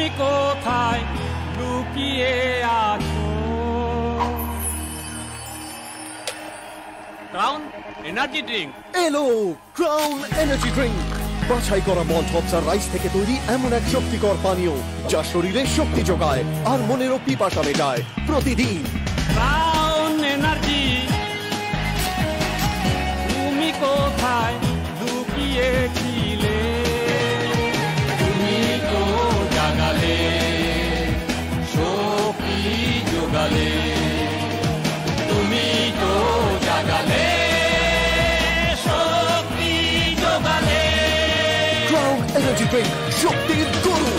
তুমি কোথায় লুকিয়ে আছো? ক্রাউন এনার্জি ড্রিঙ্ক এলো ক্রাউন এনার্জি ড্রিঙ্ক, বাছাই করা মল্ট হপস আর রাইস থেকে তৈরি এমন এক শক্তিকর পানীয় যা শরীরে শক্তি যোগায় আর মনেরও পিপাসা মেটায় প্রতিদিন। ক্রাউন এনার্জি, তুমি কোথায় লুকিয়েছিলে? তুমি তো জাগালে, শক্তি যোগালে, তুমি তো জাগালে, শক্তি যোগালে। ক্রাউন এনার্জি ড্রিঙ্ক, শক্তির গরু।